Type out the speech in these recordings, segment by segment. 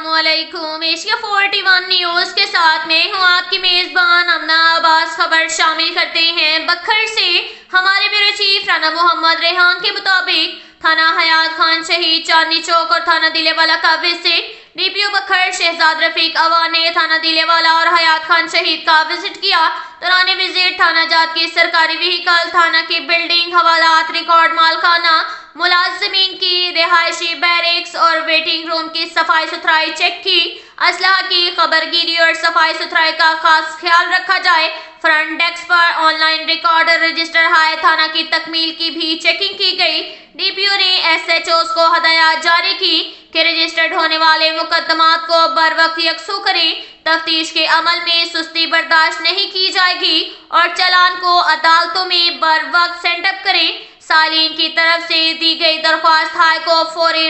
अस्सलामुअलैकुम। Asia 41 news के साथ मैं हूँ आपकी मेजबान अमना अब्बास। खबर शामिल करते हैं बखर से। हमारे ब्यूरो चीफ राना मोहम्मद रेहान के मुताबिक थाना हयात खान शहीद चांदनी चौक और थाना दिलेवाला का विजिट। डीपीओ बखर शहजाद रफीक अवान ने थाना दिलेवाला और हयात खान शहीद का विजिट किया। दौरान विजिट थाना जात की सरकारी व्हीकल, थाना की बिल्डिंग, हवालात, रिकॉर्ड मालखाना, मुलाजमीन की रिहायशी बैरिक्स और वेटिंग रूम की सफाई सुथराई चेक की। असलहा की खबरगिरी और सफाई सुथराई का खास ख्याल रखा जाए। फ्रंट डेस्क पर ऑनलाइन रिकॉर्ड और रजिस्टर हाय थाना की तकमील की भी चेकिंग की गई। डीपीओ ने एसएचओस को हदायत जारी की कि रजिस्टर्ड होने वाले मुकदमात को बर वक्त यकसू करें। तफ्तीश के अमल में सुस्ती बर्दाश्त नहीं की जाएगी और चालान को अदालतों में बर वक्त सेंडअप करें। सालीन की तरफ से दी गई दरख्वास्त हाय को फौरी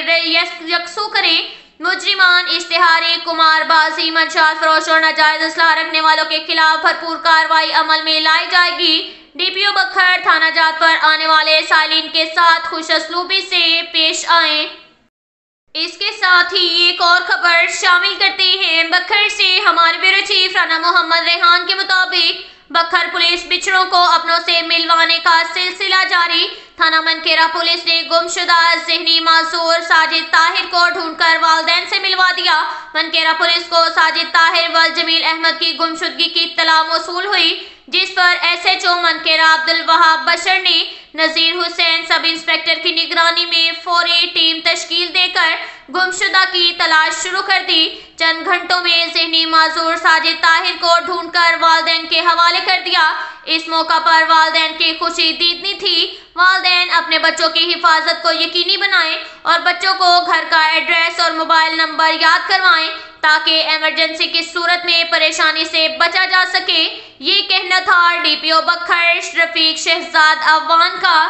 यकसू करें। मुजरिमान, इश्तिहारी, कुमारबाजी, मंशात फरोश और नाजायज असलहा रखने वालों के खिलाफ भरपूर कार्रवाई अमल में लाई जाएगी। डीपीओ बखर थाना जात पर आने वाले सालीन के साथ खुशअस्लूबी से पेश आए। इसके साथ ही एक और खबर शामिल करते हैं बखर से। हमारे ब्यूरो चीफ राना मोहम्मद रेहान के मुताबिक बखर पुलिस बिछड़ों को अपनों से मिलवाने का सिलसिला जारी। थाना मनकेरा पुलिस ने गुमशुदा ज़हनी मासूर साजिद ताहिर को ढूंढकर वालिदैन से मिलवा दिया। मनकेरा पुलिस को साजिद ताहिर व जमील अहमद की गुमशुदगी की इत्तला मौसूल हुई, जिस पर एसएचओ मनकेरा अब्दुल वहाब बशर ने नजीर हुसैन सब इंस्पेक्टर की निगरानी में फौरी टीम तश्कील देकर गुमशुदा की तलाश शुरू कर दी। चंद घंटों में ज़हनी माजूर साजिद ताहिर को ढूंढकर वालिदैन के हवाले कर दिया। इस मौका पर वालिदैन की खुशी दीदनी थी। वालिदैन अपने बच्चों की हिफाजत को यकीनी बनाएं और बच्चों को घर का एड्रेस और मोबाइल नंबर याद करवाएं ताकि इमरजेंसी की सूरत में परेशानी से बचा जा सके। ये कहना था डीपीओ बखर रफीक शहजाद अवान का।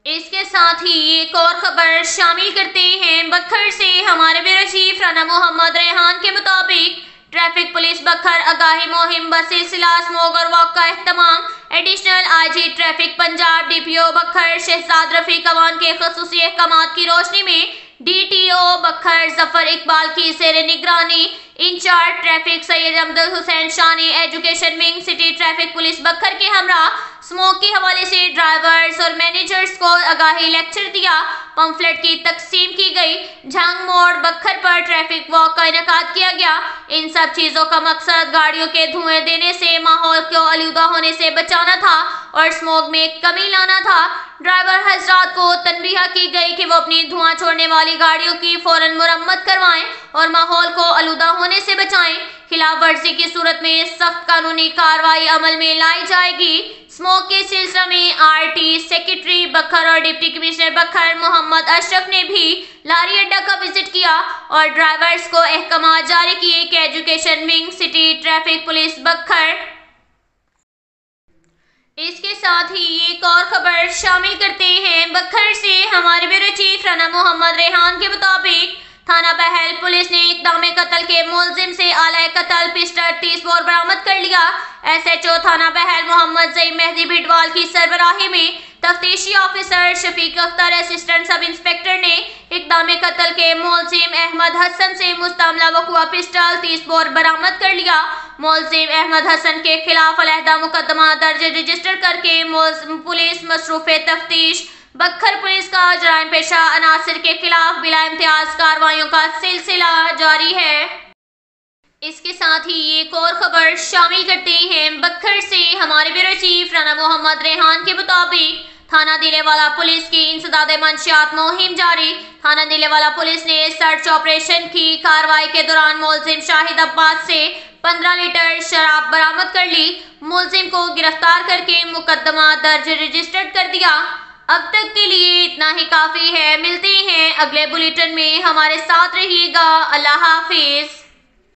इसके साथ ही एक और खबर शामिल करते हैं बखर से। हमारे ब्यूरो चीफ राना मोहम्मद रेहान के मुताबिक ट्रैफिक पुलिस बखर आगाही मुहिम बसिलसिला स्मोक और वॉक का एहतमाम। Additional IG traffic Punjab DPO Bhakkar Shahzad Rafiq Awan के खसूसी अहकामात की रोशनी में डीटीओ बखर जफर इकबाल की ज़ेरे निगरानी इंचार्ज ट्रैफिक सैयद अमजद हुसैन शाह ने education wing city traffic police बखर के हमरा स्मोक के हवाले से ड्राइवर्स और मैनेजर्स को आगाही लेक्चर दिया। पंफलेट की तकसीम की गई। झंग मोड़ बखर पर ट्रैफिक वॉक का इनेकाद किया गया। इन सब चीज़ों का मकसद गाड़ियों के धुएं देने से माहौल को आलूदा होने से बचाना था और स्मोक में कमी लाना था। ड्राइवर हजरात को तनबीह की गई कि वो अपनी धुआं छोड़ने वाली गाड़ियों की फौरन मुरम्मत करवाएं और माहौल को आलूदा होने से बचाएं। खिलाफ वर्जी की सूरत में सख्त कानूनी कार्रवाई अमल में लाई जाएगी। स्मोक के सिलसिले में आरटी सेक्रेटरी बखर और डिप्टी कमिश्नर बखर मोहम्मद अशरफ ने भी लारी अड्डा का विजिट किया और ड्राइवर्स को अहकाम जारी किए कि education wing city traffic police बखर। इसके साथ ही एक और खबर शामिल करते हैं बखर से। हमारे ब्यूरो चीफ राना मोहम्मद रेहान के मुताबिक थाना बहल पुलिस ने इक़दाम कत्ल के मुलजिम से आला कत्ल पिस्टल 30 बोर बरामद कर लिया। एसएचओ थाना बहल मोहम्मद ज़ईद मेहदी भिडवाल की सरबराही में तफ्तीशी officer Shafiq Akhtar, assistant sub inspector ने इक़दाम कत्ल के मुलजिम अहमद हसन से मुस्तमला वक़ुआ पिस्टल 30 बोर बरामद कर लिया। मुलजिम अहमद हसन के खिलाफ अलहदा मुकदमा दर्ज रजिस्टर करके पुलिस मसरूफ़ तफ्तीश बखर पुलिस का जराइम पेशा अनासिर के खिलाफ बिला इम्तियाज कार्रवाइयों का सिलसिला जारी है। इसके साथ ही एक और खबर शामिल करते हैं बखर से। हमारे ब्यूरो चीफ राना मोहम्मद रेहान के मुताबिक थाना दिलेवाला पुलिस की इंसदाद मंशियात मुहिम जारी। थाना दिलेवाला पुलिस ने सर्च ऑपरेशन की कार्रवाई के दौरान मुलजिम शाहिद अब्बास से 15 लीटर शराब बरामद कर ली। मुलजिम को गिरफ्तार करके मुकदमा दर्ज रजिस्टर्ड कर दिया। अब तक के लिए इतना ही काफी है। मिलते हैं अगले बुलेटिन में, हमारे साथ रहिएगा। अल्लाह हाफिज।